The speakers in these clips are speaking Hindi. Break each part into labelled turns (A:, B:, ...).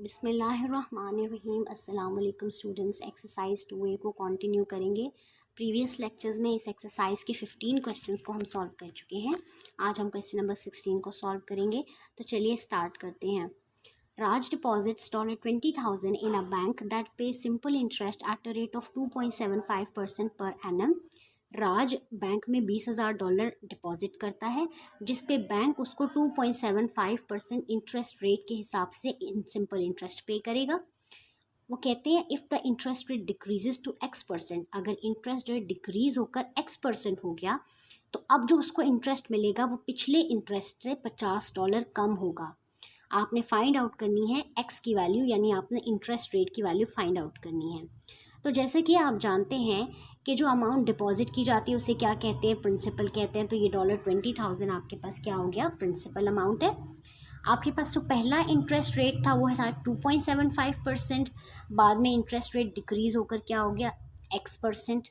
A: बिस्मिल्लाहिर्रहमानिर्रहीम। अस्सलाम वालेकुम स्टूडेंट्स। एक्सरसाइज 2A को कंटिन्यू करेंगे। प्रीवियस लेक्चर्स में इस एक्सरसाइज के 15 क्वेश्चंस को हम सॉल्व कर चुके हैं। आज हम क्वेश्चन नंबर 16 को सॉल्व करेंगे। तो चलिए स्टार्ट करते हैं। राज deposits $20,000 in a bank that pays simple interest at a rate of 2.75% per annum. Raj bank में $20,000 डिपॉजिट करता है जिस पे बैंक उसको 2.75% इंटरेस्ट रेट के हिसाब से सिंपल इंटरेस्ट पे करेगा। वो कहते हैं if the interest rate decreases to x%, अगर इंटरेस्ट रेट डिक्रीज होकर x% हो गया तो अब जो उसको इंटरेस्ट मिलेगा वो पिछले इंटरेस्ट से $50 कम होगा। आपने फाइंड आउट करनी है x की वैल्यू, यानी आपने इंटरेस्ट रेट की वैल्यू फाइंड आउट करनी है। तो जैसे कि आप जानते हैं कि जो अमाउंट डिपॉजिट की जाती है उसे क्या कहते हैं, प्रिंसिपल कहते हैं। तो ये $20,000 आपके पास क्या हो गया, प्रिंसिपल अमाउंट है। आपके पास जो पहला इंटरेस्ट रेट था वो था 2.75%, बाद में इंटरेस्ट रेट डिक्रीज होकर क्या हो गया, x%।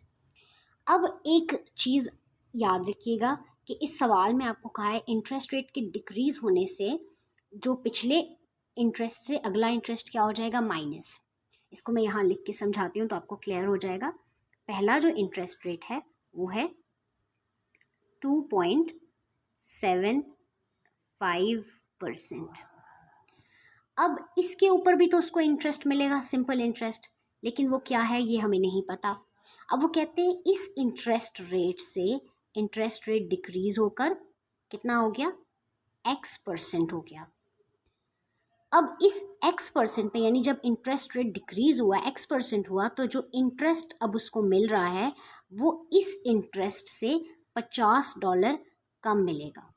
A: अब एक चीज़ याद रखिएगा कि इस सवाल में आपको कहा है इंटरेस्ट रेट के डिक्रीज होने से जो पिछले इंटरेस्ट से अगला इंटरेस्ट क्या हो जाएगा, माइनस। इसको मैं यहाँ लिख के समझाती हूँ तो आपको क्लियर हो जाएगा। पहला जो इंटरेस्ट रेट है वो है 2.75%। अब इसके ऊपर भी तो उसको इंटरेस्ट मिलेगा, सिंपल इंटरेस्ट, लेकिन वो क्या है ये हमें नहीं पता। अब वो कहते हैं इस इंटरेस्ट रेट से इंटरेस्ट रेट डिक्रीज होकर कितना हो गया, x% हो गया। अब इस x% पे, यानी जब इंटरेस्ट रेट डिक्रीज हुआ, x% हुआ, तो जो इंटरेस्ट अब उसको मिल रहा है वो इस इंटरेस्ट से $50 कम मिलेगा।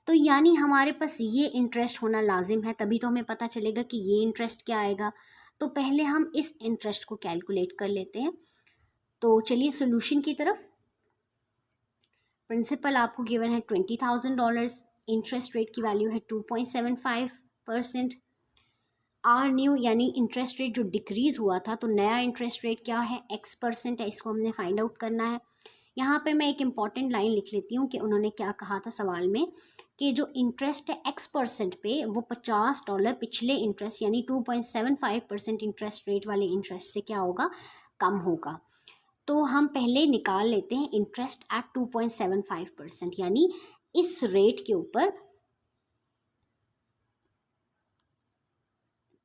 A: तो यानी हमारे पास ये इंटरेस्ट होना लाजिम है, तभी तो हमें पता चलेगा कि ये इंटरेस्ट क्या आएगा। तो पहले हम इस इंटरेस्ट को कैलकुलेट कर लेते हैं। तो चलिए सोल्यूशन की तरफ। प्रिंसिपल आपको गिवन है $20,000, इंटरेस्ट रेट की वैल्यू है 2.75%। आर न्यू यानी इंटरेस्ट रेट जो डिक्रीज हुआ था, तो नया इंटरेस्ट रेट क्या है, x% है, इसको हमने फाइंड आउट करना है। यहाँ पे मैं एक इम्पॉर्टेंट लाइन लिख लेती हूँ कि उन्होंने क्या कहा था सवाल में, कि जो इंटरेस्ट है x% पे वो $50 पिछले इंटरेस्ट यानी 2.75% इंटरेस्ट रेट वाले इंटरेस्ट से क्या होगा, कम होगा। तो हम पहले निकाल लेते हैं इंटरेस्ट एट 2.75%, यानी इस रेट के ऊपर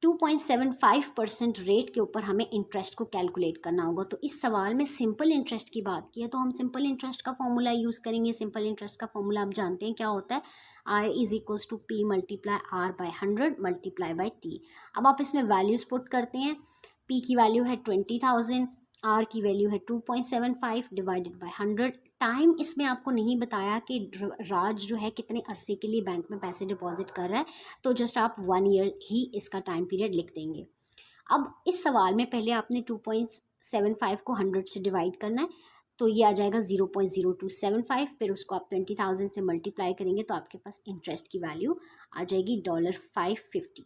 A: 2.75% रेट के ऊपर हमें इंटरेस्ट को कैलकुलेट करना होगा। तो इस सवाल में सिंपल इंटरेस्ट की बात की है तो हम सिंपल इंटरेस्ट का फॉर्मूला यूज़ करेंगे। सिंपल इंटरेस्ट का फॉर्मूला आप जानते हैं क्या होता है, I = P × R/100 × T। अब आप इसमें वैल्यूज पुट करते हैं। P की वैल्यू है 20,000, R की वैल्यू है 2.75 / 100। टाइम इसमें आपको नहीं बताया कि राज जो है कितने अरसे के लिए बैंक में पैसे डिपॉजिट कर रहा है, तो जस्ट आप 1 ईयर ही इसका टाइम पीरियड लिख देंगे। अब इस सवाल में पहले आपने 2.75 को 100 से डिवाइड करना है, तो ये आ जाएगा 0.0275। फिर उसको आप 20,000 से मल्टीप्लाई करेंगे तो आपके पास इंटरेस्ट की वैल्यू आ जाएगी $550।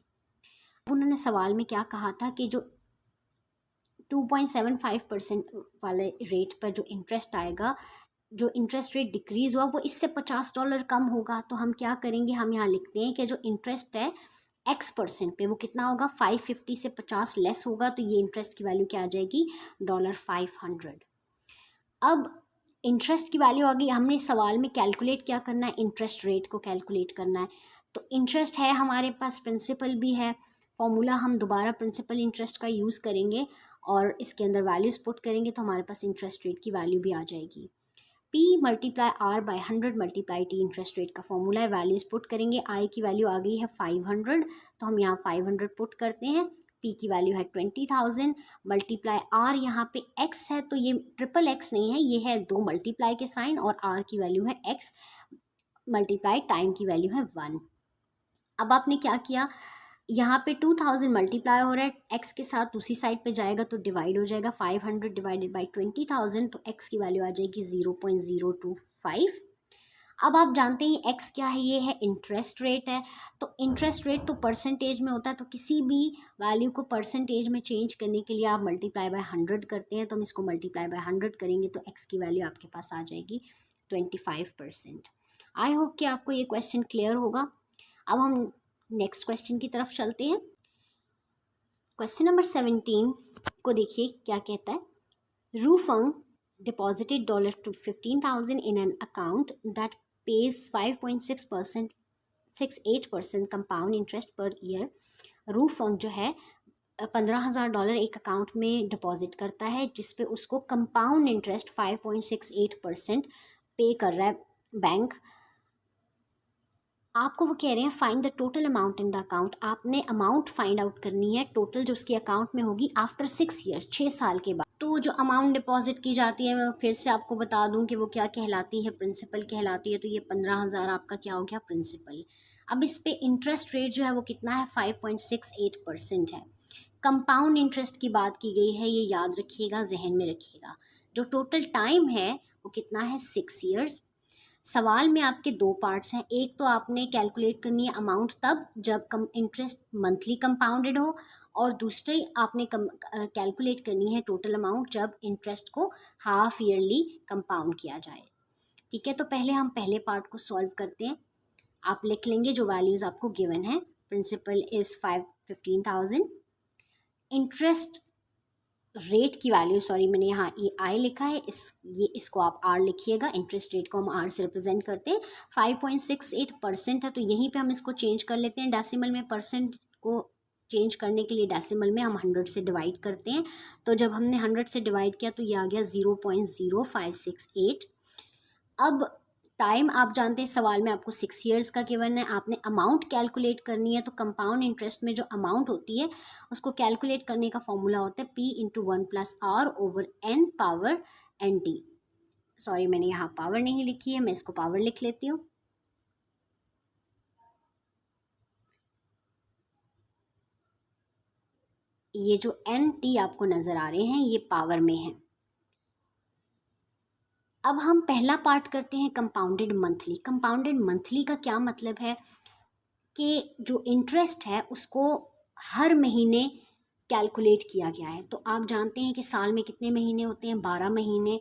A: उन्होंने सवाल में क्या कहा था कि जो 2.75% वाले रेट पर जो इंटरेस्ट आएगा, जो इंटरेस्ट रेट डिक्रीज़ हुआ वो इससे $50 कम होगा। तो हम क्या करेंगे, हम यहाँ लिखते हैं कि जो इंटरेस्ट है x% पे वो कितना होगा, 550 से 50 लेस होगा, तो ये इंटरेस्ट की वैल्यू क्या आ जाएगी, $500। अब इंटरेस्ट की वैल्यू आ गई, हमने सवाल में कैलकुलेट क्या करना है, इंटरेस्ट रेट को कैलकुलेट करना है। तो इंटरेस्ट है हमारे पास, प्रिंसिपल भी है, फॉर्मूला हम दोबारा प्रिंसिपल इंटरेस्ट का यूज़ करेंगे और इसके अंदर वैल्यूज़ पुट करेंगे तो हमारे पास इंटरेस्ट रेट की वैल्यू भी आ जाएगी। P × R/100 × T interest rate का फॉर्मूला है। वैल्यूज़ पुट करेंगे, I की वैल्यू आ गई है 500, तो हम यहाँ 500 पुट करते हैं। P की वैल्यू है 20,000 × R, यहाँ पे X है तो ये ट्रिपल X नहीं है, ये है 2 मल्टीप्लाई के साइन, और R की वैल्यू है X × टाइम की वैल्यू है 1। अब आपने क्या किया, यहाँ पे 2000 मल्टीप्लाई हो रहा है, x के साथ दूसरी साइड पे जाएगा तो डिवाइड हो जाएगा, 500 / 20,000, तो x की वैल्यू आ जाएगी 0.025। अब आप जानते हैं x क्या है, ये है इंटरेस्ट रेट है। तो इंटरेस्ट रेट तो परसेंटेज में होता है, तो किसी भी वैल्यू को परसेंटेज में चेंज करने के लिए आप मल्टीप्लाई बाय 100 करते हैं। तो हम इसको मल्टीप्लाई बाय 100 करेंगे तो x की वैल्यू आपके पास आ जाएगी 25%। आई होप कि आपको ये क्वेश्चन क्लियर होगा। अब हम नेक्स्ट क्वेश्चन की तरफ चलते हैं। क्वेश्चन नंबर 17 को देखिए क्या कहता है। रू फंग deposited $15,000 in an account that pays 5.68% compound interest per year। रू फंग जो है $15,000 एक अकाउंट में डिपॉजिट करता है जिसपे उसको कंपाउंड इंटरेस्ट 5.68% पे कर रहा है बैंक। आपको वो कह रहे हैं find the total amount in the account. आपने अमाउंट फाइंड आउट करनी है टोटल जो उसके अकाउंट में होगी आफ्टर 6 ईयर्स, 6 साल के बाद। तो जो अमाउंट डिपॉजिट की जाती है मैं फिर से आपको बता दूं कि वो क्या कहलाती है, प्रिंसिपल कहलाती है। तो ये 15,000 आपका क्या हो गया, प्रिंसिपल। अब इस पे इंटरेस्ट रेट जो है वो कितना है, 5.68% है। कंपाउंड इंटरेस्ट की बात की गई है, ये याद रखिएगा, जहन में रखिएगा। जो टोटल टाइम है वो कितना है, 6 ईयर्स। सवाल में आपके 2 पार्ट्स हैं। एक तो आपने कैलकुलेट करनी है अमाउंट तब जब इंटरेस्ट मंथली कंपाउंडेड हो, और दूसरी आपने कैलकुलेट करनी है टोटल अमाउंट जब इंटरेस्ट को हाफ ईयरली कंपाउंड किया जाए। ठीक है, तो पहले हम पहले पार्ट को सॉल्व करते हैं। आप लिख लेंगे जो वैल्यूज़ आपको गिवन है। Principal is 15,000। इंटरेस्ट रेट की वैल्यू, सॉरी मैंने यहाँ ये आई लिखा है, इसको आप आर लिखिएगा। इंटरेस्ट रेट को हम आर से रिप्रेजेंट करते हैं। 5.68% है, तो यहीं पे हम इसको चेंज कर लेते हैं डेसिमल में। परसेंट को चेंज करने के लिए डेसिमल में हम 100 से डिवाइड करते हैं। तो जब हमने 100 से डिवाइड किया तो ये आ गया 0.0568। अब टाइम आप जानते हैं सवाल में आपको 6 ईयर्स का गिवन है। आपने अमाउंट कैलकुलेट करनी है, तो कंपाउंड इंटरेस्ट में जो अमाउंट होती है उसको कैलकुलेट करने का फॉर्मूला होता है P × 1+R/n power NT। Sorry मैंने यहाँ पावर नहीं लिखी है, मैं इसको पावर लिख लेती हूँ। ये जो NT आपको नज़र आ रहे हैं ये पावर में है। अब हम पहला पार्ट करते हैं कंपाउंडेड मंथली। कंपाउंडेड मंथली का क्या मतलब है कि जो इंटरेस्ट है उसको हर महीने कैलकुलेट किया गया है। तो आप जानते हैं कि साल में कितने महीने होते हैं, 12 महीने।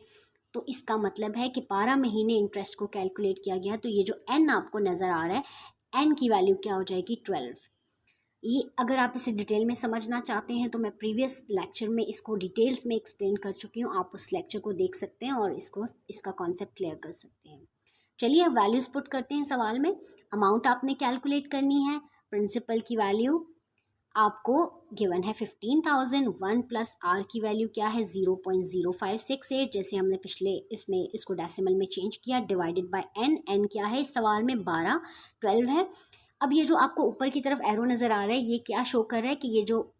A: तो इसका मतलब है कि 12 महीने इंटरेस्ट को कैलकुलेट किया गया है। तो ये जो n आपको नज़र आ रहा है, n की वैल्यू क्या हो जाएगी, 12। ये अगर आप इसे डिटेल में समझना चाहते हैं तो मैं प्रीवियस लेक्चर में इसको डिटेल्स में एक्सप्लेन कर चुकी हूँ। आप उस लेक्चर को देख सकते हैं और इसका कॉन्सेप्ट क्लियर कर सकते हैं। चलिए अब वैल्यूज़ पुट करते हैं सवाल में। अमाउंट आपने कैलकुलेट करनी है। प्रिंसिपल की वैल्यू आपको गिवन है 15,000। 1 + R की वैल्यू क्या है, 0.0568। जैसे हमने पिछले इसमें इसको डेसिमल में चेंज किया, डिवाइडेड बाय n क्या है इस सवाल में, 12 है। अब ये जो आपको ऊपर की तरफ एरो नज़र आ रहा है ये क्या शो कर रहा है कि ये जो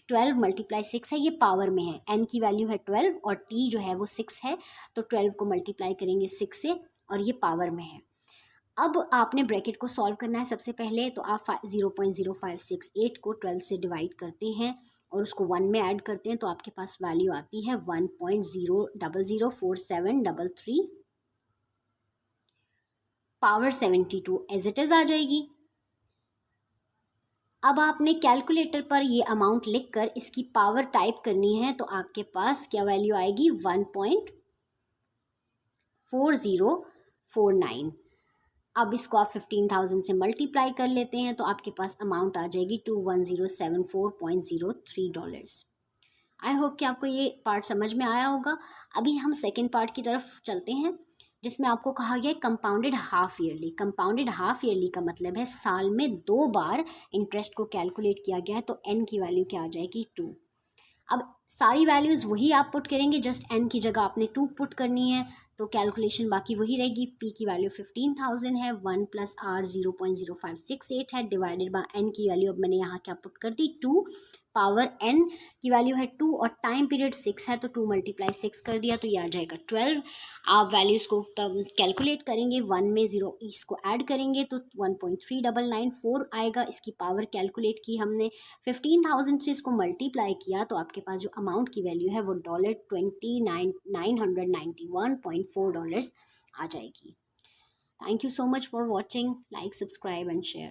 A: 12 × 6 है ये पावर में है। n की वैल्यू है 12 और t जो है वो 6 है। तो 12 को मल्टीप्लाई करेंगे 6 से और ये पावर में है। अब आपने ब्रैकेट को सॉल्व करना है सबसे पहले। तो आप 0.0568 को 12 से डिवाइड करते हैं और उसको 1 में ऐड करते हैं तो आपके पास वैल्यू आती है 1.0004733 पावर 72 एज इट इज़ आ जाएगी। अब आपने कैलकुलेटर पर ये अमाउंट लिखकर इसकी पावर टाइप करनी है तो आपके पास क्या वैल्यू आएगी, 1.4049। अब इसको आप 15,000 से मल्टीप्लाई कर लेते हैं तो आपके पास अमाउंट आ जाएगी $21074.03। आई होप कि आपको ये पार्ट समझ में आया होगा। अभी हम सेकेंड पार्ट की तरफ चलते हैं जिसमें आपको कहा गया है compounded half yearly. Compounded half yearly का मतलब है साल में 2 बार इंटरेस्ट को कैलकुलेट किया गया है। तो n की वैल्यू क्या आ जाएगी, 2। अब सारी वैल्यूज़ वही आप पुट करेंगे, जस्ट n की जगह आपने 2 पुट करनी है तो कैलकुलेशन बाकी वही रहेगी। p की वैल्यू 15,000 है, 1 + R 0.0568 है, डिवाइडेड बाय n की वैल्यू अब मैंने यहाँ क्या पुट कर दी, 2 पावर n की वैल्यू है 2 और टाइम पीरियड 6 है तो 2 × 6 कर दिया तो ये आ जाएगा 12। आप वैल्यूज़ को तब कैलकुलेट करेंगे, 1 में 0 इसको ऐड करेंगे तो 1.3994 आएगा। इसकी पावर कैलकुलेट की हमने, 15,000 से इसको मल्टीप्लाई किया तो आपके पास जो अमाउंट की वैल्यू है वो $29,991.4 आ जाएगी। Thank you so much for watching. Like, subscribe and share.